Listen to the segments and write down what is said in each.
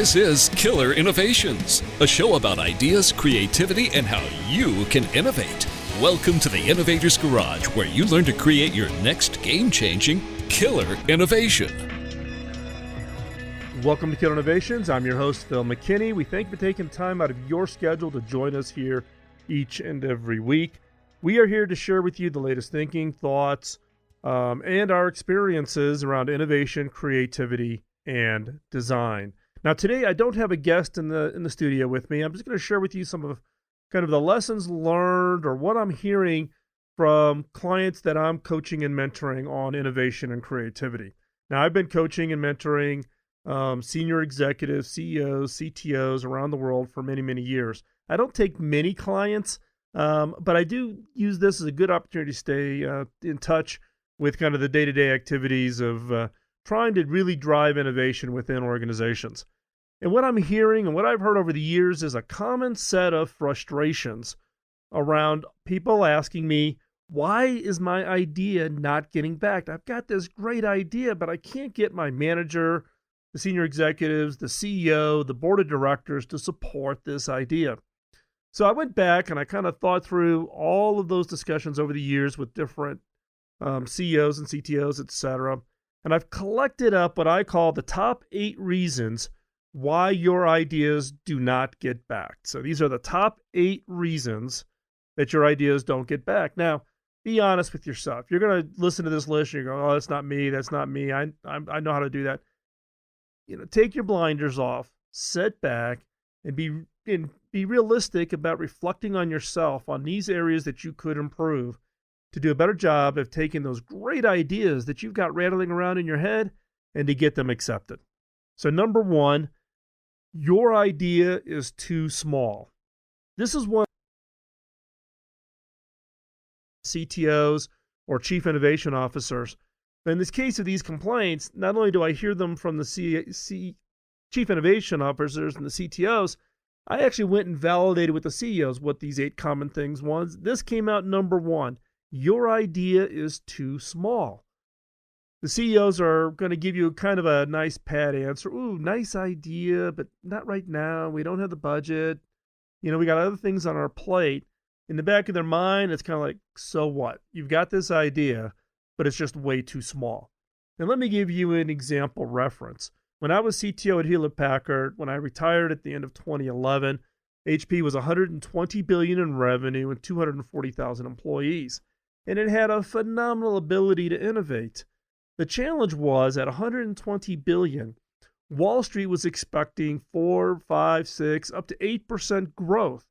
This is Killer Innovations, a show about ideas, creativity, and how you can innovate. Welcome to the Innovator's Garage, where you learn to create your next game-changing killer innovation. Welcome to Killer Innovations. I'm your host, Phil McKinney. We thank you for taking time out of your schedule to join us here each and every week. We are here to share with you the latest thinking, thoughts, and our experiences around innovation, creativity, and design. Now, today I don't have a guest in the studio with me. I'm just going to share with you some of kind of the lessons learned or what I'm hearing from clients that I'm coaching and mentoring on innovation and creativity. Now, I've been coaching and mentoring senior executives, CEOs, CTOs around the world for many, many years. I don't take many clients, but I do use this as a good opportunity to stay in touch with kind of the day-to-day activities of trying to really drive innovation within organizations. And what I'm hearing and what I've heard over the years is a common set of frustrations around people asking me, why is my idea not getting backed? I've got this great idea, but I can't get my manager, the senior executives, the CEO, the board of directors to support this idea. So I went back and I kind of thought through all of those discussions over the years with different CEOs and CTOs, et cetera. And I've collected up what I call the top 8 reasons why your ideas do not get backed. So these are the top 8 reasons that your ideas don't get backed. Now, be honest with yourself. You're going to listen to this list and you're going, oh, that's not me. That's not me. I know how to do that. Take your blinders off, sit back, and be realistic about reflecting on yourself on these areas that you could improve to do a better job of taking those great ideas that you've got rattling around in your head and to get them accepted. So number 1, your idea is too small. This is one CTOs or chief innovation officers. In this case of these complaints, not only do I hear them from the chief innovation officers and the CTOs, I actually went and validated with the CEOs what these 8 common things was. This came out number 1. Your idea is too small. The CEOs are going to give you kind of a nice pat answer. Ooh, nice idea, but not right now. We don't have the budget. We got other things on our plate. In the back of their mind, it's kind of like, so what? You've got this idea, but it's just way too small. And let me give you an example reference. When I was CTO at Hewlett-Packard, when I retired at the end of 2011, HP was $120 billion in revenue and 240,000 employees. And it had a phenomenal ability to innovate. The challenge was at $120 billion, Wall Street was expecting 4, 5, 6, up to 8% growth.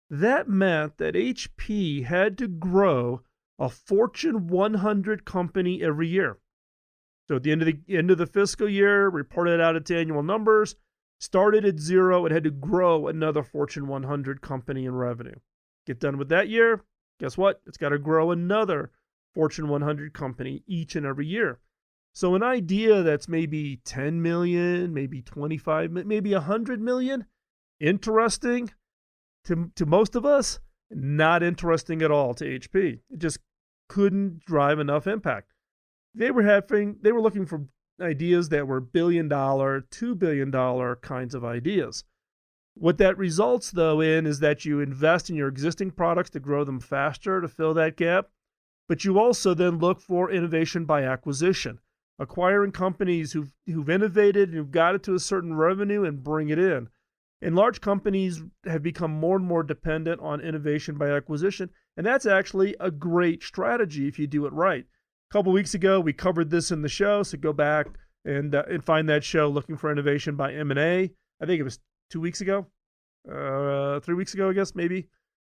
That meant that HP had to grow a Fortune 100 company every year. So at the end of the fiscal year, reported out its annual numbers, started at 0, it had to grow another Fortune 100 company in revenue. Get done with that year, guess what? It's got to grow another Fortune 100 company each and every year. So an idea that's maybe 10 million, maybe 25, maybe 100 million, interesting to most of us, not interesting at all to HP. It just couldn't drive enough impact. They were looking for ideas that were $1 billion, $2 billion kinds of ideas. What that results, though, in is that you invest in your existing products to grow them faster to fill that gap, but you also then look for innovation by acquisition, acquiring companies who've innovated and who've got it to a certain revenue and bring it in. And large companies have become more and more dependent on innovation by acquisition, and that's actually a great strategy if you do it right. A couple weeks ago, we covered this in the show, so go back and find that show, Looking for Innovation by M&A. I think it was 2 weeks ago, 3 weeks ago, I guess, maybe.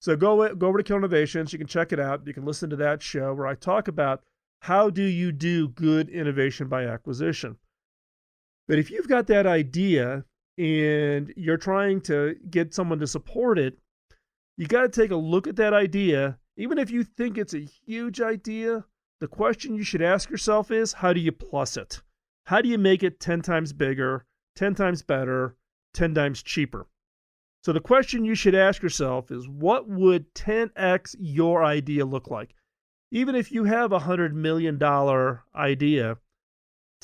So go over to Killer Innovations. You can check it out. You can listen to that show where I talk about how do you do good innovation by acquisition. But if you've got that idea and you're trying to get someone to support it, you got to take a look at that idea. Even if you think it's a huge idea, the question you should ask yourself is, how do you plus it? How do you make it 10 times bigger, 10 times better, 10 times cheaper? So the question you should ask yourself is, what would 10x your idea look like? Even if you have a $100 million idea,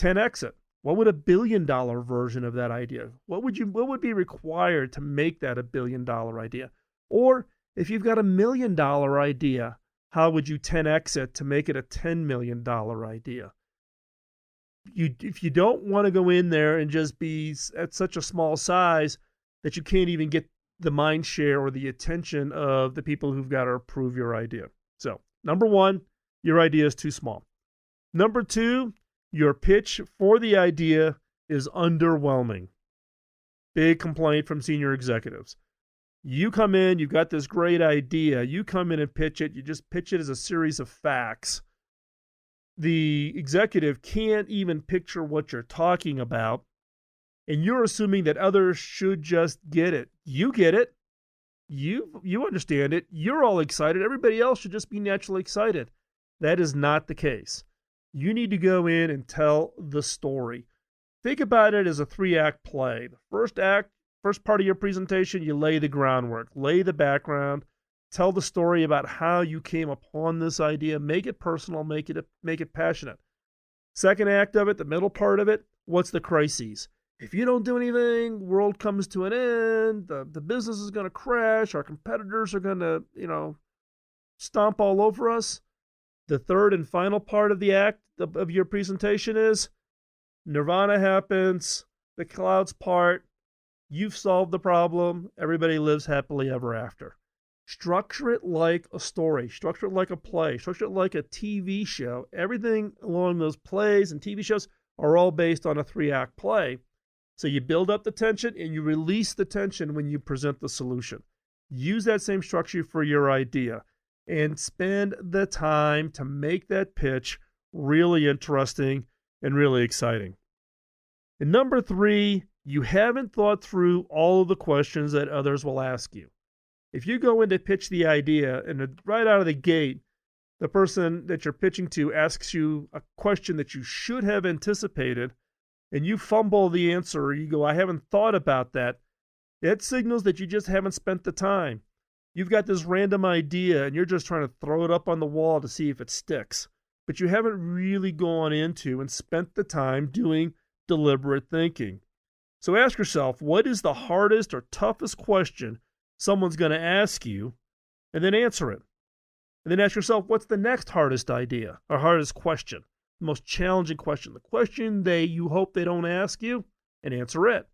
10x it. What would $1 billion version of that idea? What would be required to make that $1 billion idea? Or if you've got $1 million idea, how would you 10x it to make it a $10 million idea? If you don't want to go in there and just be at such a small size that you can't even get the mind share or the attention of the people who've got to approve your idea. So, number one, your idea is too small. Number two, your pitch for the idea is underwhelming. Big complaint from senior executives. You come in, you've got this great idea, you come in and pitch it, you just pitch it as a series of facts. The executive can't even picture what you're talking about, and you're assuming that others should just get it. You get it. You understand it. You're all excited. Everybody else should just be naturally excited. That is not the case. You need to go in and tell the story. Think about it as a 3-act play. The first act, first part of your presentation, you lay the groundwork, lay the background, tell the story about how you came upon this idea, make it personal, make it passionate. Second act of it, the middle part of it, what's the crises? If you don't do anything, world comes to an end, the business is going to crash, our competitors are going to, stomp all over us. The third and final part of the act of your presentation is nirvana happens, the clouds part, you've solved the problem, everybody lives happily ever after. Structure it like a story, structure it like a play, structure it like a TV show. Everything along those plays and TV shows are all based on a 3-act play. So you build up the tension and you release the tension when you present the solution. Use that same structure for your idea and spend the time to make that pitch really interesting and really exciting. And number 3, you haven't thought through all of the questions that others will ask you. If you go in to pitch the idea and right out of the gate, the person that you're pitching to asks you a question that you should have anticipated, and you fumble the answer, or you go, I haven't thought about that, it signals that you just haven't spent the time. You've got this random idea, and you're just trying to throw it up on the wall to see if it sticks. But you haven't really gone into and spent the time doing deliberate thinking. So ask yourself, what is the hardest or toughest question someone's going to ask you, and then answer it. And then ask yourself, what's the next hardest idea or hardest question? The most challenging question, the question you hope they don't ask you, and answer it.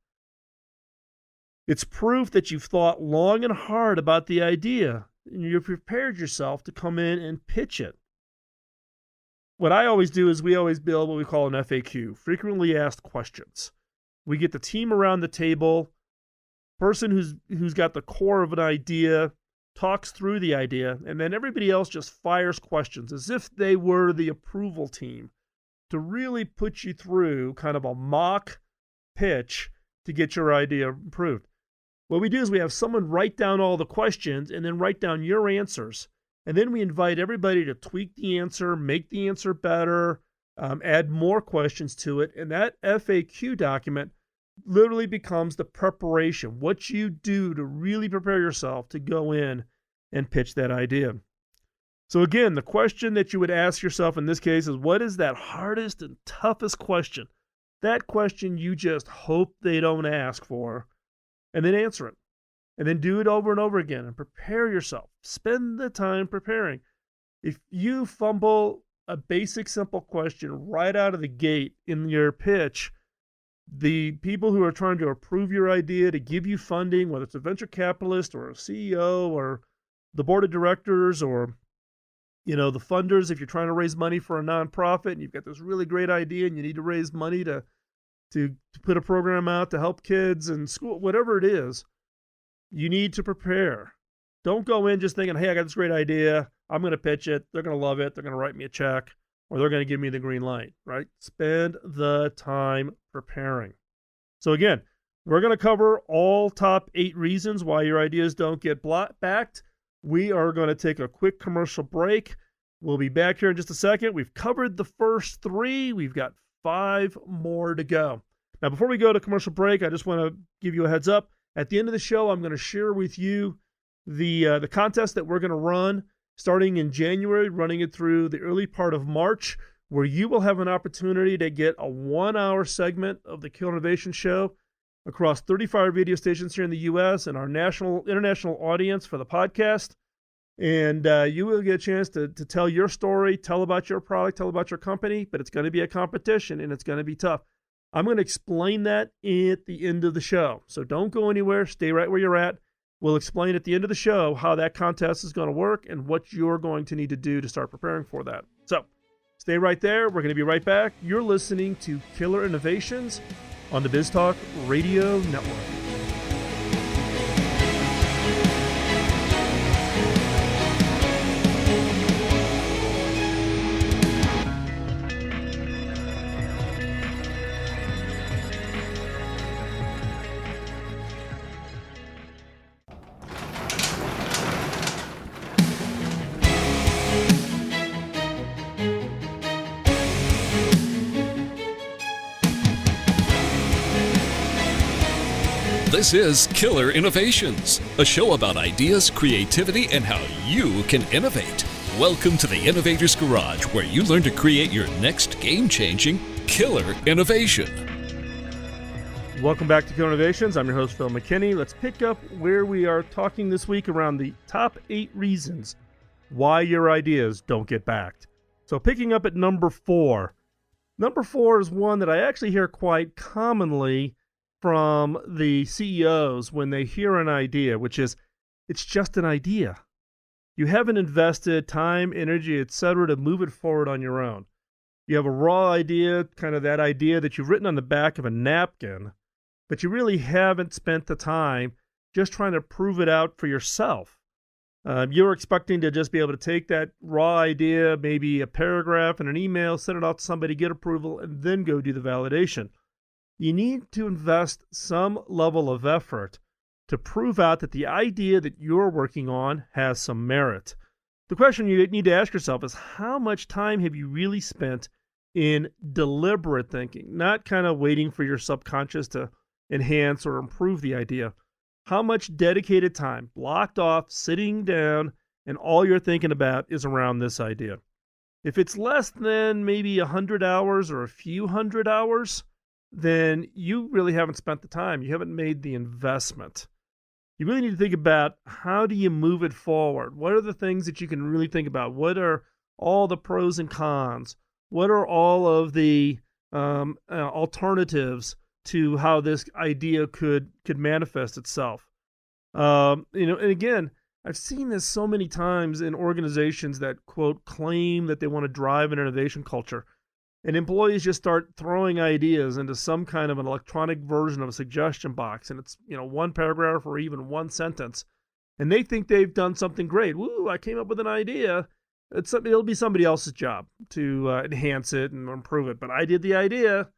It's proof that you've thought long and hard about the idea, and you've prepared yourself to come in and pitch it. What I always do is we always build what we call an FAQ, frequently asked questions. We get the team around the table, person who's got the core of an idea, talks through the idea, and then everybody else just fires questions as if they were the approval team to really put you through kind of a mock pitch to get your idea approved. What we do is we have someone write down all the questions and then write down your answers. And then we invite everybody to tweak the answer, make the answer better, add more questions to it. And that FAQ document literally becomes the preparation, what you do to really prepare yourself to go in and pitch that idea. So again, the question that you would ask yourself in this case is, what is that hardest and toughest question? That question you just hope they don't ask for, and then answer it. And then do it over and over again and prepare yourself. Spend the time preparing. If you fumble a basic, simple question right out of the gate in your pitch, the people who are trying to approve your idea, to give you funding, whether it's a venture capitalist or a CEO or the board of directors or the funders, if you're trying to raise money for a nonprofit and you've got this really great idea and you need to raise money to put a program out to help kids in school, whatever it is, you need to prepare. Don't go in just thinking, hey, I got this great idea, I'm going to pitch it, they're going to love it, they're going to write me a check, or they're going to give me the green light, right? Spend the time preparing. So again, we're going to cover all top 8 reasons why your ideas don't get backed. We are going to take a quick commercial break. We'll be back here in just a second. We've covered the first 3. We've got 5 more to go. Now, before we go to commercial break, I just want to give you a heads up. At the end of the show, I'm going to share with you the contest that we're going to run starting in January, running it through the early part of March. where you will have an opportunity to get a 1-hour segment of the Killer Innovation Show across 35 radio stations here in the U.S. and our international audience for the podcast. And you will get a chance to tell your story, tell about your product, tell about your company, but it's going to be a competition and it's going to be tough. I'm going to explain that at the end of the show. So don't go anywhere. Stay right where you're at. We'll explain at the end of the show how that contest is going to work and what you're going to need to do to start preparing for that. So stay right there. We're going to be right back. You're listening to Killer Innovations on the BizTalk Radio Network. This is Killer Innovations, a show about ideas, creativity, and how you can innovate. Welcome to the Innovator's Garage, where you learn to create your next game-changing killer innovation. Welcome back to Killer Innovations. I'm your host, Phil McKinney. Let's pick up where we are talking this week around the top 8 reasons why your ideas don't get backed. So picking up at number 4. Number 4 is one that I actually hear quite commonly from the CEOs when they hear an idea, which is, it's just an idea. You haven't invested time, energy, etc. to move it forward on your own. You have a raw idea, kind of that idea that you've written on the back of a napkin, but you really haven't spent the time just trying to prove it out for yourself. You're expecting to just be able to take that raw idea, maybe a paragraph in an email, send it off to somebody, get approval, and then go do the validation. You need to invest some level of effort to prove out that the idea that you're working on has some merit. The question you need to ask yourself is, how much time have you really spent in deliberate thinking, not kind of waiting for your subconscious to enhance or improve the idea? How much dedicated time, blocked off, sitting down, and all you're thinking about is around this idea? If it's less than maybe 100 hours or a few hundred hours, then you really haven't spent the time. You haven't made the investment. You really need to think about, how do you move it forward? What are the things that you can really think about? What are all the pros and cons? What are all of the alternatives to how this idea could manifest itself? And again, I've seen this so many times in organizations that, quote, claim that they want to drive an innovation culture. And employees just start throwing ideas into some kind of an electronic version of a suggestion box. And it's, one paragraph or even one sentence. And they think they've done something great. Woo, I came up with an idea. It'll be somebody else's job to enhance it and improve it. But I did the idea.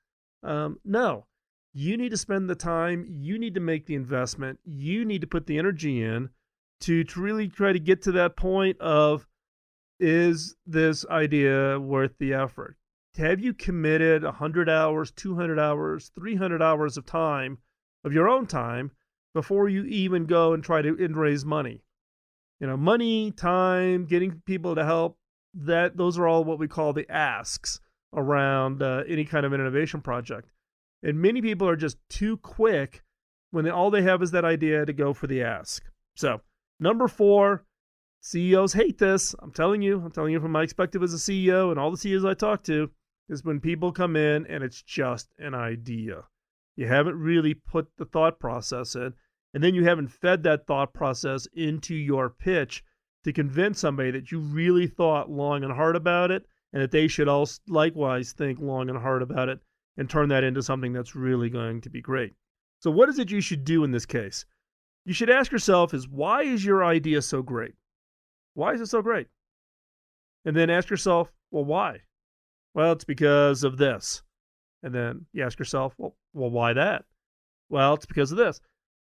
No, you need to spend the time. You need to make the investment. You need to put the energy in to really try to get to that point of, is this idea worth the effort? Have you committed 100 hours, 200 hours, 300 hours of time, of your own time, before you even go and try to raise money? Money, time, getting people to help, those are all what we call the asks around any kind of an innovation project. And many people are just too quick when all they have is that idea to go for the ask. So, number 4, CEOs hate this. I'm telling you from my perspective as a CEO and all the CEOs I talk to, is when people come in and it's just an idea. You haven't really put the thought process in, and then you haven't fed that thought process into your pitch to convince somebody that you really thought long and hard about it, and that they should also likewise think long and hard about it and turn that into something that's really going to be great. So what is it you should do in this case? You should ask yourself why is your idea so great? Why is it so great? And then ask yourself, well, why? Well, it's because of this. And then you ask yourself, well, why that? Well, it's because of this.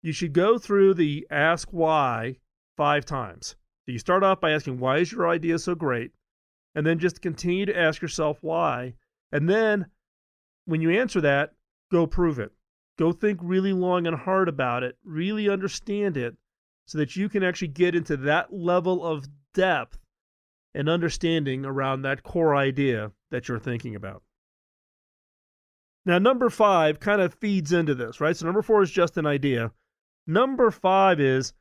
You should go through the ask why 5 times. So you start off by asking, why is your idea so great? And then just continue to ask yourself why. And then when you answer that, go prove it. Go think really long and hard about it. Really understand it so that you can actually get into that level of depth and understanding around that core idea that you're thinking about. Now, number 5 kind of feeds into this, right? So number 4 is just an idea. Number 5 is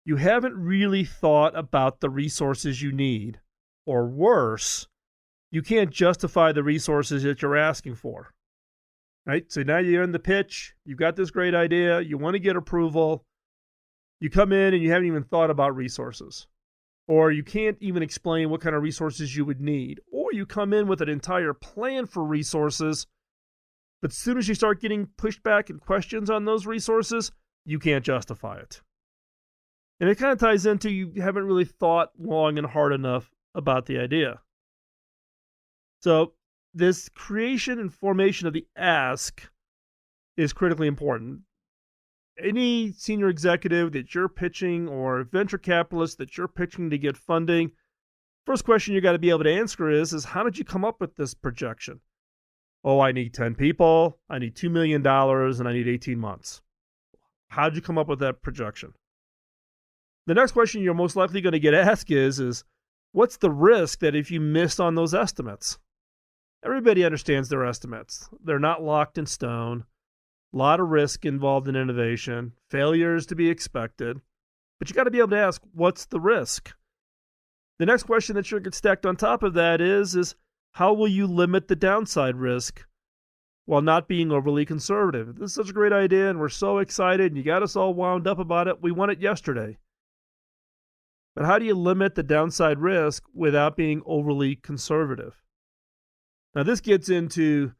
you haven't really thought about the resources you need, or worse, you can't justify the resources that you're asking for, right? So now you're in the pitch, you've got this great idea, you want to get approval, you come in and you haven't even thought about resources, or you can't even explain what kind of resources you would need, or you come in with an entire plan for resources, but as soon as you start getting pushback and questions on those resources, you can't justify it. And it kind of ties into you haven't really thought long and hard enough about the idea. So this creation and formation of the ask is critically important. Any senior executive that you're pitching or venture capitalist that you're pitching to get funding, first question you got to be able to answer is how did you come up with this projection? Oh, I need 10 people, I need $2 million, and I need 18 months. How did you come up with that projection? The next question you're most likely going to get asked is what's the risk that if you miss on those estimates? Everybody understands their estimates. They're not locked in stone. A lot of risk involved in innovation. Failures to be expected. But you got to be able to ask, what's the risk? The next question that should get stacked on top of that is how will you limit the downside risk while not being overly conservative? This is such a great idea, and we're so excited, and you got us all wound up about it. We want it yesterday. But how do you limit the downside risk without being overly conservative? Now, this gets into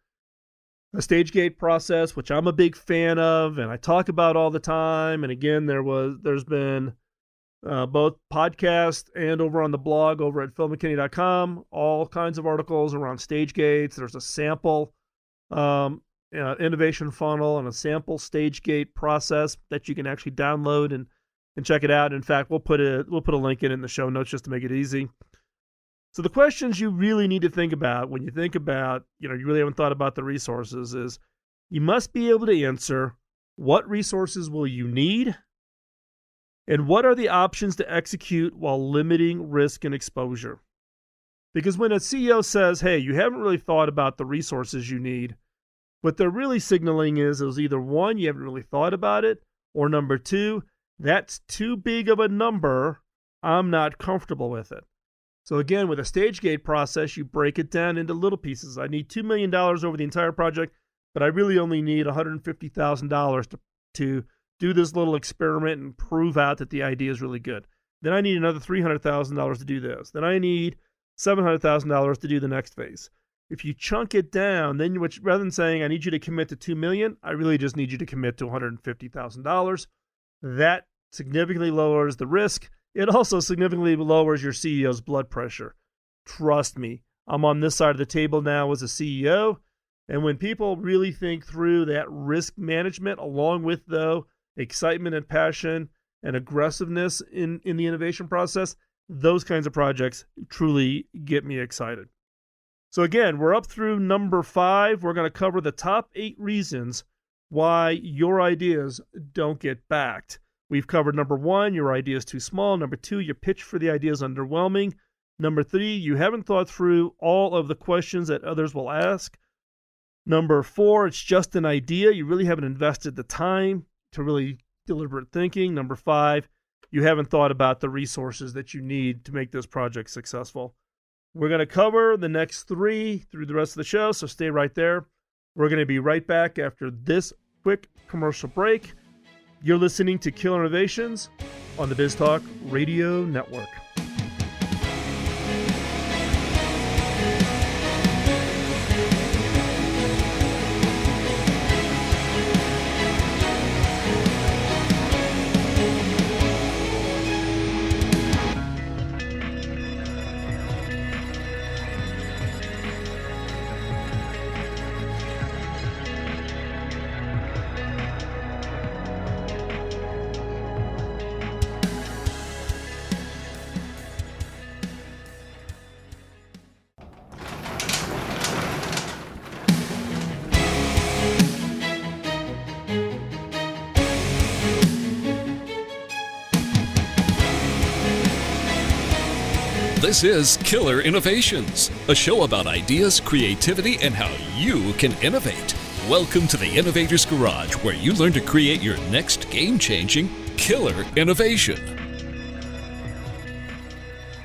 the stage gate process, which I'm a big fan of, and I talk about all the time. And again, there's been both podcast and over on the blog over at philmckinney.com, all kinds of articles around stage gates. There's a sample innovation funnel and a sample stage gate process that you can actually download and check it out. In fact, we'll put a link in the show notes just to make it easy. So the questions you really need to think about when you think about, you really haven't thought about the resources is you must be able to answer what resources will you need and what are the options to execute while limiting risk and exposure. Because when a CEO says, hey, you haven't really thought about the resources you need, what they're really signaling is either one, you haven't really thought about it, or number two, that's too big of a number, I'm not comfortable with it. So again, with a stage gate process, you break it down into little pieces. I need $2 million over the entire project, but I really only need $150,000 to do this little experiment and prove out that the idea is really good. Then I need another $300,000 to do this. Then I need $700,000 to do the next phase. If you chunk it down, then rather than saying I need you to commit to $2 million, I really just need you to commit to $150,000. That significantly lowers the risk. It also significantly lowers your CEO's blood pressure. Trust me, I'm on this side of the table now as a CEO, and when people really think through that risk management along with, though, excitement and passion and aggressiveness in the innovation process, those kinds of projects truly get me excited. So again, we're up through number 5. We're going to cover the top 8 reasons why your ideas don't get backed. We've covered number 1, your idea is too small. Number 2, your pitch for the idea is underwhelming. Number 3, you haven't thought through all of the questions that others will ask. Number 4, it's just an idea. You really haven't invested the time to really deliberate thinking. Number 5, you haven't thought about the resources that you need to make this project successful. We're going to cover the next 3 through the rest of the show, so stay right there. We're going to be right back after this quick commercial break. You're listening to Killer Innovations on the BizTalk Radio Network. This is Killer Innovations, a show about ideas, creativity, and how you can innovate. Welcome to the Innovator's Garage, where you learn to create your next game-changing killer innovation.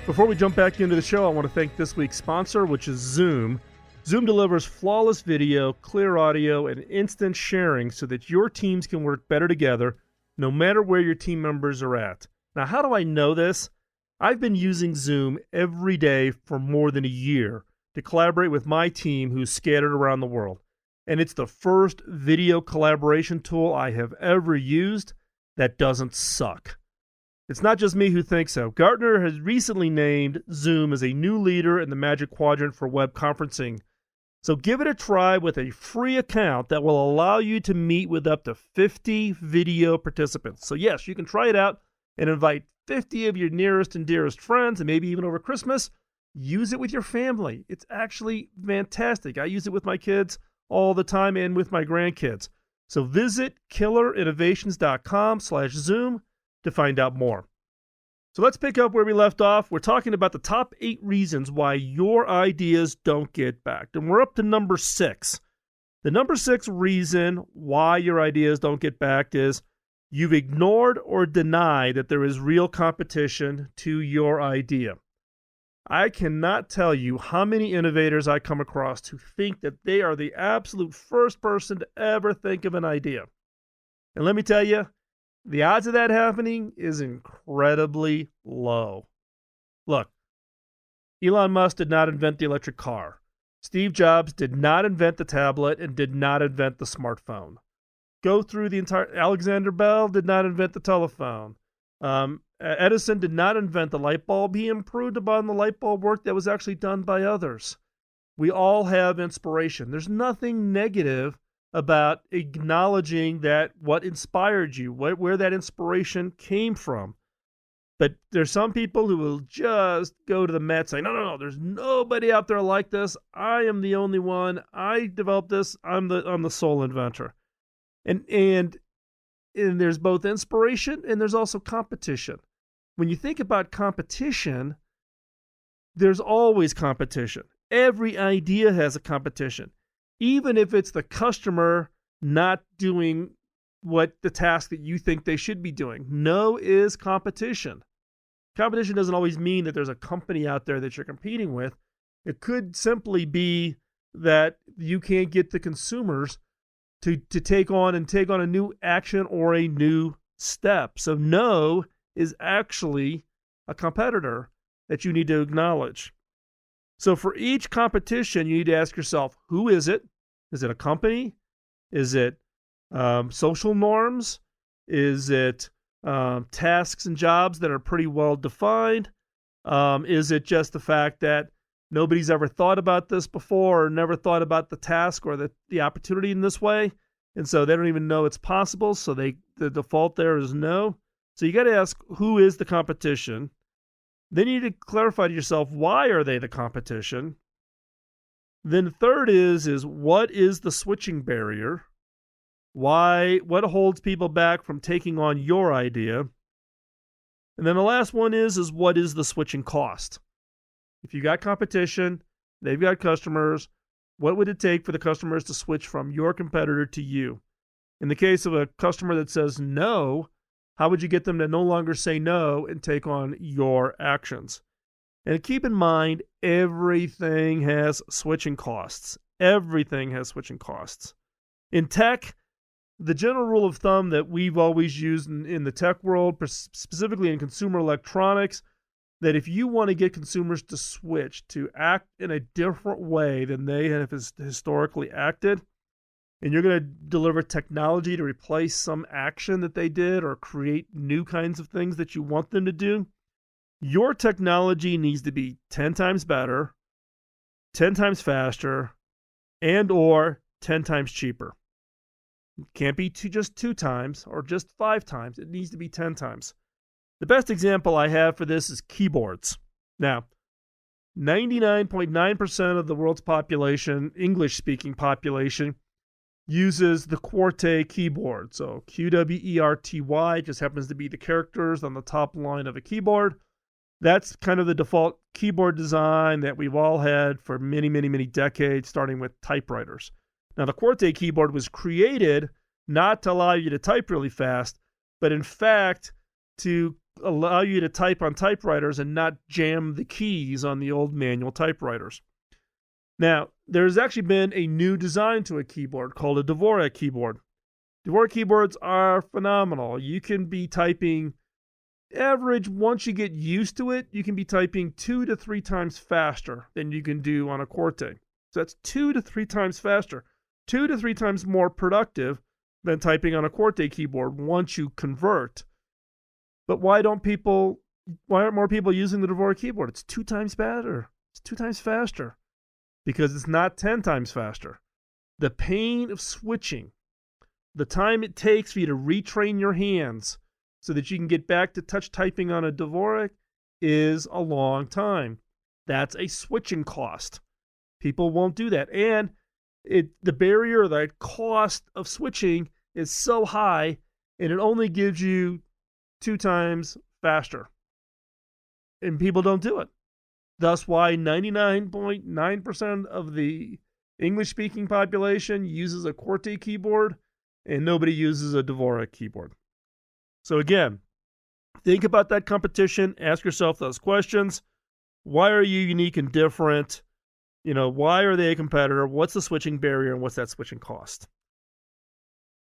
Before we jump back into the show, I want to thank this week's sponsor, which is Zoom. Zoom delivers flawless video, clear audio, and instant sharing so that your teams can work better together, no matter where your team members are at. Now, how do I know this? I've been using Zoom every day for more than a year to collaborate with my team who's scattered around the world. And it's the first video collaboration tool I have ever used that doesn't suck. It's not just me who thinks so. Gartner has recently named Zoom as a new leader in the Magic Quadrant for web conferencing. So give it a try with a free account that will allow you to meet with up to 50 video participants. So yes, you can try it out and invite 50 of your nearest and dearest friends, and maybe even over Christmas, use it with your family. It's actually fantastic. I use it with my kids all the time and with my grandkids. So visit killerinnovations.com/Zoom to find out more. So let's pick up where we left off. We're talking about the top 8 reasons why your ideas don't get backed. And we're up to number 6. The number 6 reason why your ideas don't get backed is you've ignored or denied that there is real competition to your idea. I cannot tell you how many innovators I come across who think that they are the absolute first person to ever think of an idea. And let me tell you, the odds of that happening is incredibly low. Look, Elon Musk did not invent the electric car. Steve Jobs did not invent the tablet and did not invent the smartphone. Go through the entire... Alexander Bell did not invent the telephone. Edison did not invent the light bulb. He improved upon the light bulb work that was actually done by others. We all have inspiration. There's nothing negative about acknowledging that what inspired you, where that inspiration came from. But there's some people who will just go to the mat saying, no, there's nobody out there like this. I am the only one. I developed this. I'm the sole inventor. And there's both inspiration and there's also competition. When you think about competition, there's always competition. Every idea has a competition. Even if it's the customer not doing what the task that you think they should be doing. No is competition. Competition doesn't always mean that there's a company out there that you're competing with. It could simply be that you can't get the consumers to take on a new action or a new step. So no is actually a competitor that you need to acknowledge. So for each competition, you need to ask yourself, who is it? Is it a company? Is it social norms? Is it tasks and jobs that are pretty well defined? Is it just the fact that nobody's ever thought about this before or never thought about the task or the opportunity in this way? And so they don't even know it's possible. So the default there is no. So you got to ask, who is the competition? Then you need to clarify to yourself, why are they the competition? Then the third is what is the switching barrier? What holds people back from taking on your idea? And then the last one is what is the switching cost? If you got competition, they've got customers, what would it take for the customers to switch from your competitor to you? In the case of a customer that says no, how would you get them to no longer say no and take on your actions? And keep in mind, everything has switching costs. Everything has switching costs. In tech, the general rule of thumb that we've always used in the tech world, specifically in consumer electronics, that if you want to get consumers to switch to act in a different way than they have historically acted, and you're going to deliver technology to replace some action that they did or create new kinds of things that you want them to do, your technology needs to be 10 times better, 10 times faster, and or 10 times cheaper. It can't be just 2 times or just 5 times. It needs to be 10 times. The best example I have for this is keyboards. Now, 99.9% of the world's population, English-speaking population, uses the QWERTY keyboard. So QWERTY just happens to be the characters on the top line of a keyboard. That's kind of the default keyboard design that we've all had for many, many, many decades, starting with typewriters. Now, the QWERTY keyboard was created not to allow you to type really fast, but in fact, to allow you to type on typewriters and not jam the keys on the old manual typewriters. Now, there's actually been a new design to a keyboard called a Dvorak keyboard. Dvorak keyboards are phenomenal. You can be typing average, once you get used to it, you can be typing 2 to 3 times faster than you can do on a QWERTY. So that's 2 to 3 times faster, 2 to 3 times more productive than typing on a QWERTY keyboard once you convert. But why aren't more people using the Dvorak keyboard? It's 2 times better. It's 2 times faster because it's not 10 times faster. The pain of switching, the time it takes for you to retrain your hands so that you can get back to touch typing on a Dvorak is a long time. That's a switching cost. People won't do that. And the barrier, the cost of switching is so high, and it only gives you 2 times faster. And people don't do it. Thus why 99.9% of the English-speaking population uses a QWERTY keyboard and nobody uses a Dvorak keyboard. So again, think about that competition. Ask yourself those questions. Why are you unique and different? Why are they a competitor? What's the switching barrier and what's that switching cost?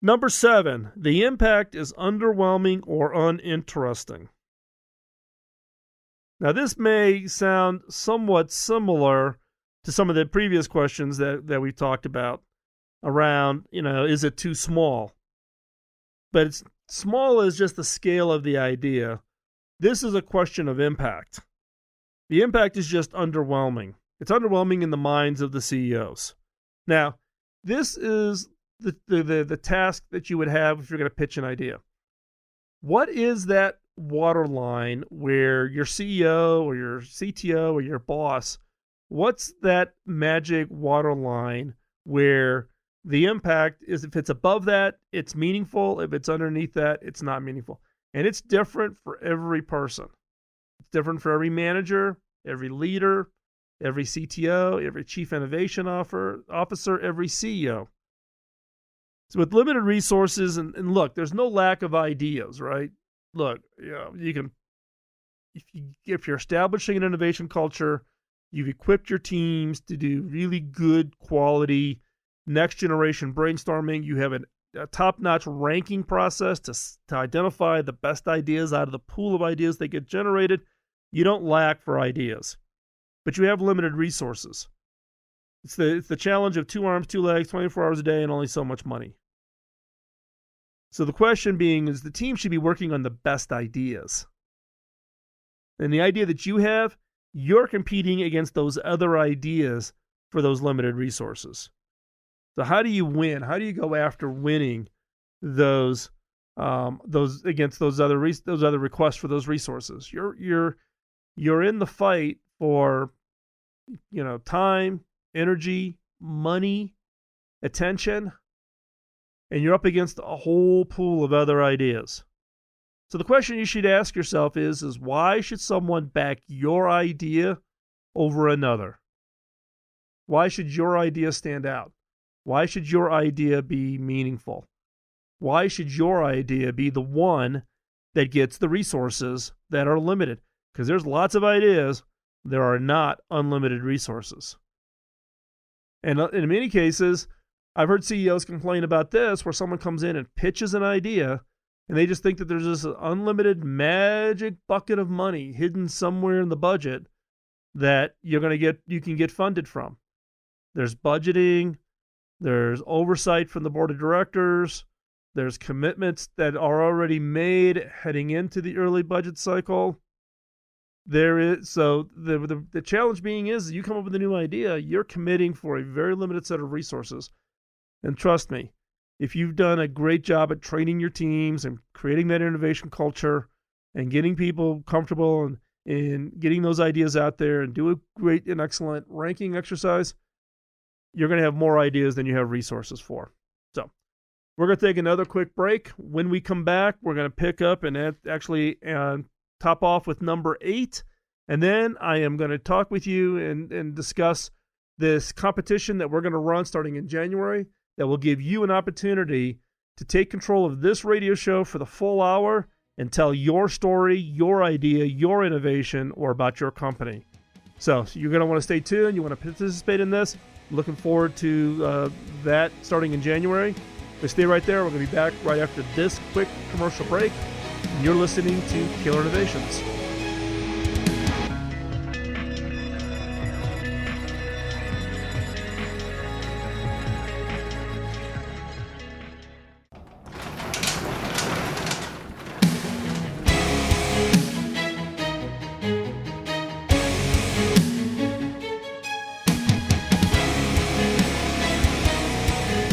Number 7, the impact is underwhelming or uninteresting. Now, this may sound somewhat similar to some of the previous questions that we talked about around, is it too small? But small is just the scale of the idea. This is a question of impact. The impact is just underwhelming. It's underwhelming in the minds of the CEOs. Now, this is the task that you would have if you're going to pitch an idea. What is that waterline where your CEO or your CTO or your boss, what's that magic waterline where the impact is, if it's above that, it's meaningful. If it's underneath that, it's not meaningful. And it's different for every person. It's different for every manager, every leader, every CTO, every chief innovation officer, every CEO. So with limited resources, and look, there's no lack of ideas, right? Look, you can, if you're establishing an innovation culture, you've equipped your teams to do really good quality next generation brainstorming. You have a top-notch ranking process to identify the best ideas out of the pool of ideas that get generated. You don't lack for ideas, but you have limited resources. It's the challenge of 2 arms, 2 legs, 24 hours a day, and only so much money. So the question being is the team should be working on the best ideas. And the idea that you have, you're competing against those other ideas for those limited resources. So how do you win? How do you go after winning those against those other requests for those resources? You're in the fight for time, energy, money, attention, and you're up against a whole pool of other ideas. So the question you should ask yourself is why should someone back your idea over another? Why should your idea stand out? Why should your idea be meaningful? Why should your idea be the one that gets the resources that are limited? Because there's lots of ideas. There are not unlimited resources. And in many cases, I've heard CEOs complain about this, where someone comes in and pitches an idea, and they just think that there's this unlimited magic bucket of money hidden somewhere in the budget that you can get funded from. There's budgeting, there's oversight from the board of directors, there's commitments that are already made heading into the early budget cycle. The challenge being is you come up with a new idea, you're committing for a very limited set of resources. And trust me, if you've done a great job at training your teams and creating that innovation culture and getting people comfortable and getting those ideas out there and do a great and excellent ranking exercise, you're going to have more ideas than you have resources for. So we're going to take another quick break. When we come back, we're going to pick up and actually top off with number 8, And then I am going to talk with you and discuss this competition that we're going to run starting in January that will give you an opportunity to take control of this radio show for the full hour and tell your story, your idea, your innovation, or about your company. So you're going to want to stay tuned. You want to participate in this. Looking forward to that starting in January. But stay right there. We're going to be back right after this quick commercial break. And you're listening to Killer Innovations.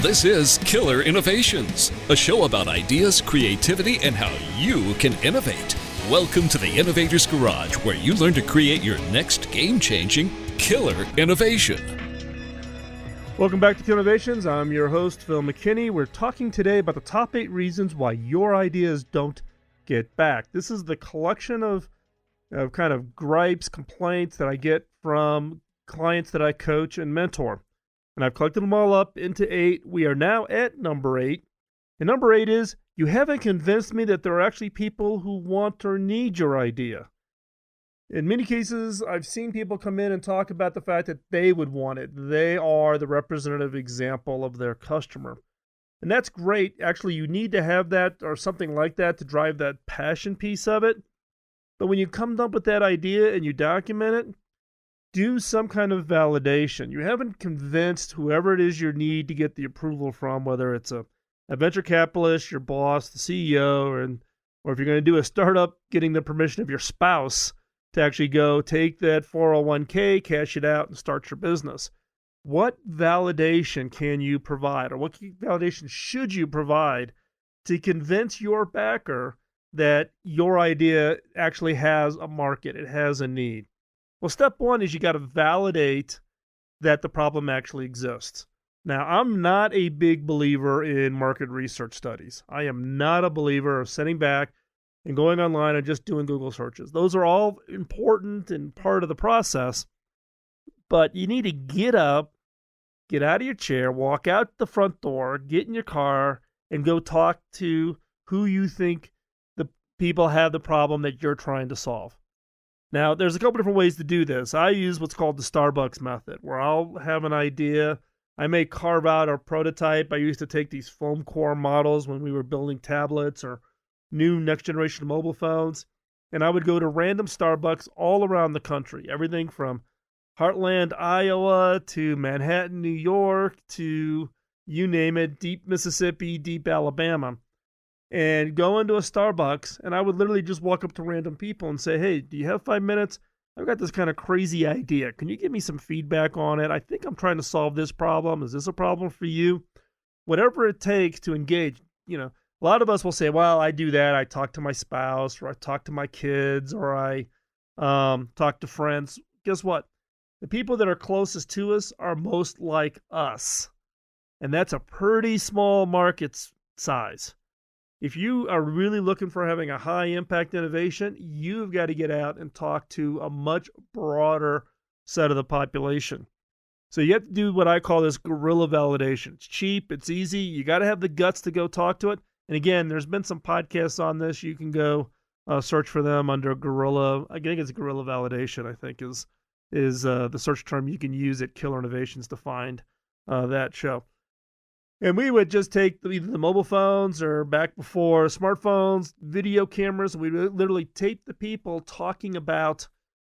This is Killer Innovations, a show about ideas, creativity, and how you can innovate. Welcome to the Innovator's Garage, where you learn to create your next game-changing killer innovation. Welcome back to Killer Innovations. I'm your host, Phil McKinney. We're talking today about the top 8 reasons why your ideas don't get back. This is the collection of kind of gripes, complaints that I get from clients that I coach and mentor. And I've collected them all up into 8. We are now at number 8. And number 8 is, you haven't convinced me that there are actually people who want or need your idea. In many cases, I've seen people come in and talk about the fact that they would want it. They are the representative example of their customer. And that's great. Actually, you need to have that or something like that to drive that passion piece of it. But when you come up with that idea and you document it, do some kind of validation. You haven't convinced whoever it is you need to get the approval from, whether it's a venture capitalist, your boss, the CEO, or if you're going to do a startup, getting the permission of your spouse to actually go take that 401k, cash it out, and start your business. What validation can you provide, or what validation should you provide to convince your backer that your idea actually has a market, it has a need? Well, step 1 is you got to validate that the problem actually exists. Now, I'm not a big believer in market research studies. I am not a believer of sitting back and going online and just doing Google searches. Those are all important and part of the process, but you need to get up, get out of your chair, walk out the front door, get in your car, and go talk to who you think the people have the problem that you're trying to solve. Now, there's a couple different ways to do this. I use what's called the Starbucks method, where I'll have an idea. I may carve out a prototype. I used to take these foam core models when we were building tablets or new next generation mobile phones, and I would go to random Starbucks all around the country, everything from Heartland, Iowa, to Manhattan, New York, to you name it, deep Mississippi, deep Alabama, and go into a Starbucks, and I would literally just walk up to random people and say, hey, do you have 5 minutes? I've got this kind of crazy idea. Can you give me some feedback on it? I think I'm trying to solve this problem. Is this a problem for you? Whatever it takes to engage. You know, a lot of us will say, well, I do that. I talk to my spouse, or I talk to my kids, or I talk to friends. Guess what? The people that are closest to us are most like us. And that's a pretty small market size. If you are really looking for having a high impact innovation, you've got to get out and talk to a much broader set of the population. So you have to do what I call this guerrilla validation. It's cheap, it's easy. You got to have the guts to go talk to it. And again, there's been some podcasts on this. You can go search for them under guerrilla. I think it's guerrilla validation, I think is the search term you can use at Killer Innovations to find that show. And we would just take either the mobile phones or back before smartphones, video cameras. We would literally tape the people talking about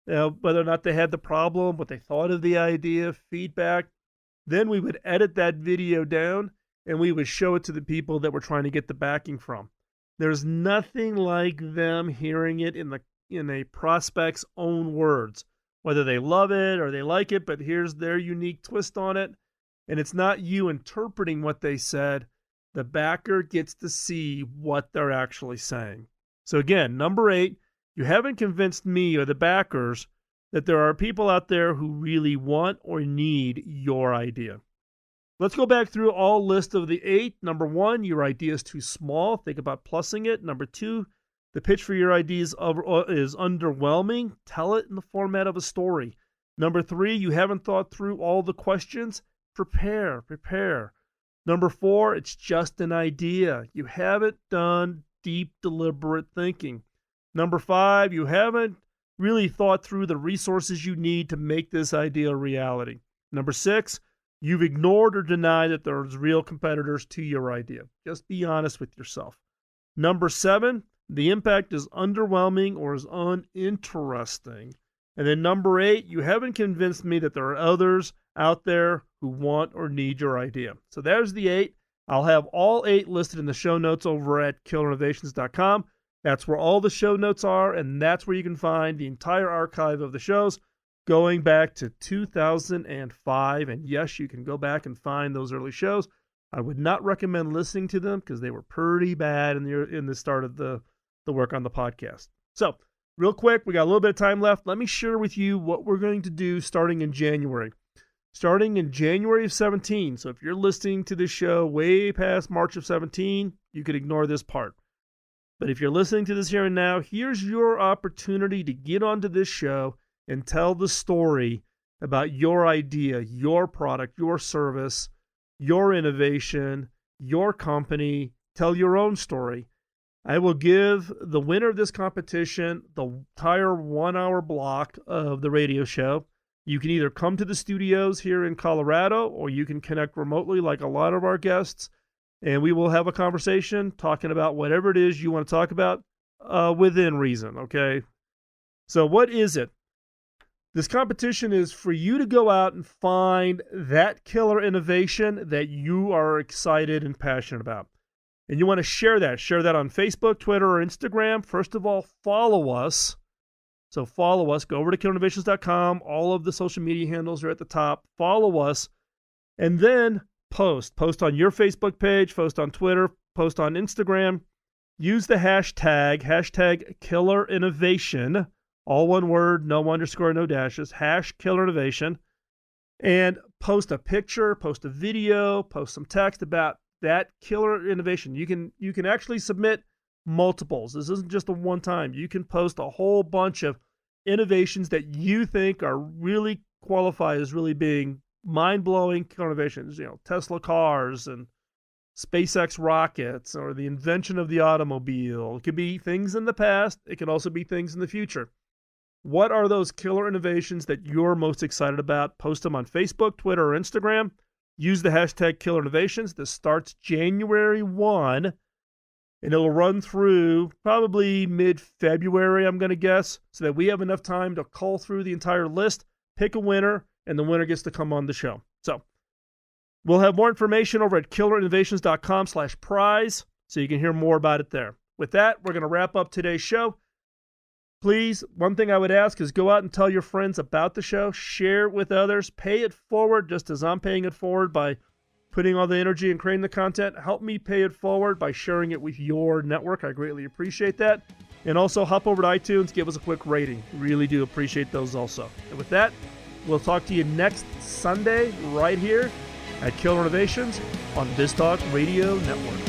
whether or not they had the problem, what they thought of the idea, feedback. Then we would edit that video down and we would show it to the people that we're trying to get the backing from. There's nothing like them hearing it in a prospect's own words, whether they love it or they like it, but here's their unique twist on it. And it's not you interpreting what they said. The backer gets to see what they're actually saying. So again, number 8, you haven't convinced me or the backers that there are people out there who really want or need your idea. Let's go back through all list of the 8. Number 1, your idea is too small. Think about plussing it. Number 2, The pitch for your idea is underwhelming. Tell it in the format of a story. Number 3, you haven't thought through all the questions. Prepare. Number 4, it's just an idea. You haven't done deep, deliberate thinking. Number 5, you haven't really thought through the resources you need to make this idea a reality. Number 6, you've ignored or denied that there's real competitors to your idea. Just be honest with yourself. Number 7, the impact is underwhelming or is uninteresting. And then number 8, you haven't convinced me that there are others out there who want or need your idea. So there's the 8. I'll have all 8 listed in the show notes over at killerinnovations.com. That's where all the show notes are, and that's where you can find the entire archive of the shows going back to 2005. And yes, you can go back and find those early shows. I would not recommend listening to them because they were pretty bad in the start of the work on the podcast. So real quick, we got a little bit of time left. Let me share with you what we're going to do starting in January. Starting in January of 17. So if you're listening to this show way past March of 17, you could ignore this part. But if you're listening to this here and now, here's your opportunity to get onto this show and tell the story about your idea, your product, your service, your innovation, your company. Tell your own story. I will give the winner of this competition the entire 1-hour block of the radio show. You can either come to the studios here in Colorado or you can connect remotely like a lot of our guests. And we will have a conversation talking about whatever it is you want to talk about within reason, okay? So what is it? This competition is for you to go out and find that killer innovation that you are excited and passionate about. And you want to share that. Share that on Facebook, Twitter, or Instagram. First of all, follow us. So follow us. Go over to killerinnovations.com. All of the social media handles are at the top. Follow us. And then post on your Facebook page, post on Twitter, post on Instagram. Use the hashtag #KillerInnovation, all one word, no underscore, no dashes, #KillerInnovation, and post a picture, post a video, post some text about that killer innovation. You can actually submit multiples. This isn't just a one time. You can post a whole bunch of innovations that you think are really qualify as really being mind-blowing innovations, Tesla cars and SpaceX rockets or the invention of the automobile. It could be things in the past. It could also be things in the future. What are those killer innovations that you're most excited about? Post them on Facebook, Twitter, or Instagram. Use the hashtag #KillerInnovations. This starts January 1, and it'll run through probably mid-February, I'm going to guess, so that we have enough time to cull through the entire list, pick a winner, and the winner gets to come on the show. So we'll have more information over at killerinnovations.com/prize, so you can hear more about it there. With that, we're going to wrap up today's show. Please, one thing I would ask is go out and tell your friends about the show. Share it with others. Pay it forward just as I'm paying it forward by putting all the energy and creating the content. Help me pay it forward by sharing it with your network. I greatly appreciate that. And also hop over to iTunes, give us a quick rating. Really do appreciate those also. And with that, we'll talk to you next Sunday right here at Killer Innovations on BizTalk Radio Network.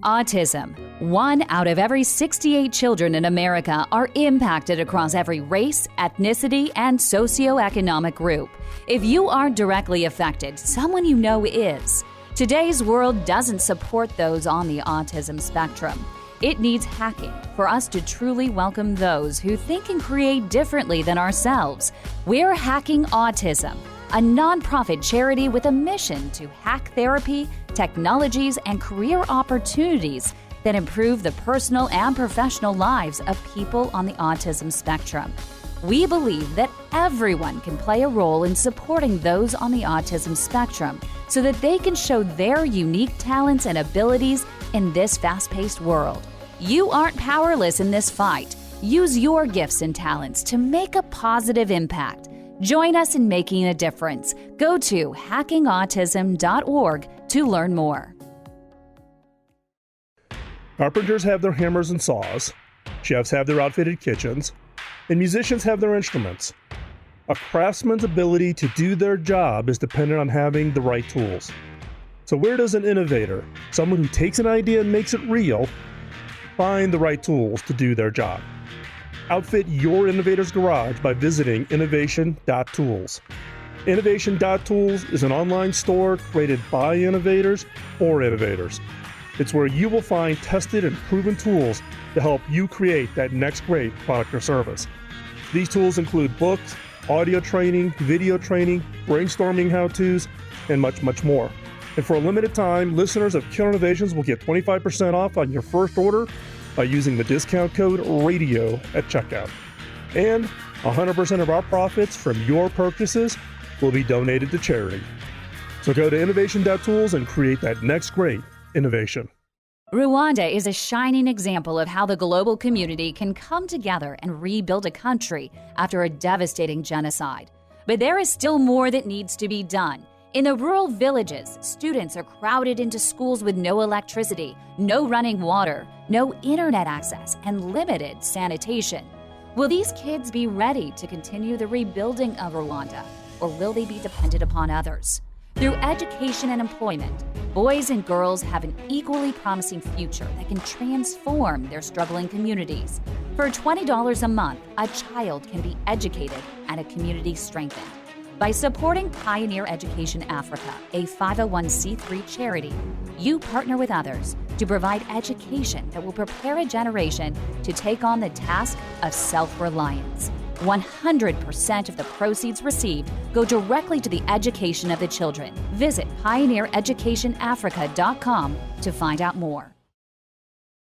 Autism. 1 out of every 68 children in America are impacted across every race, ethnicity, and socioeconomic group. If you aren't directly affected, someone you know is. Today's world doesn't support those on the autism spectrum. It needs hacking for us to truly welcome those who think and create differently than ourselves. We're Hacking Autism, a nonprofit charity with a mission to hack therapy, technologies, and career opportunities that improve the personal and professional lives of people on the autism spectrum. We believe that everyone can play a role in supporting those on the autism spectrum so that they can show their unique talents and abilities in this fast-paced world. You aren't powerless in this fight. Use your gifts and talents to make a positive impact. Join us in making a difference. Go to hackingautism.org to learn more. Carpenters have their hammers and saws, chefs have their outfitted kitchens, and musicians have their instruments. A craftsman's ability to do their job is dependent on having the right tools. So where does an innovator, someone who takes an idea and makes it real, find the right tools to do their job? Outfit your innovator's garage by visiting innovation.tools. Innovation.tools is an online store created by innovators for innovators. It's where you will find tested and proven tools to help you create that next great product or service. These tools include books, audio training, video training, brainstorming how-tos, and much, much more. And for a limited time, listeners of Killer Innovations will get 25% off on your first order by using the discount code RADIO at checkout. And 100% of our profits from your purchases will be donated to charity. So go to innovation.tools and create that next great innovation. Rwanda is a shining example of how the global community can come together and rebuild a country after a devastating genocide. But there is still more that needs to be done. In the rural villages, students are crowded into schools with no electricity, no running water, no internet access, and limited sanitation. Will these kids be ready to continue the rebuilding of Rwanda, or will they be dependent upon others? Through education and employment, boys and girls have an equally promising future that can transform their struggling communities. For $20 a month, a child can be educated and a community strengthened. By supporting Pioneer Education Africa, a 501c3 charity, you partner with others to provide education that will prepare a generation to take on the task of self-reliance. 100% of the proceeds received go directly to the education of the children. Visit pioneereducationafrica.com to find out more.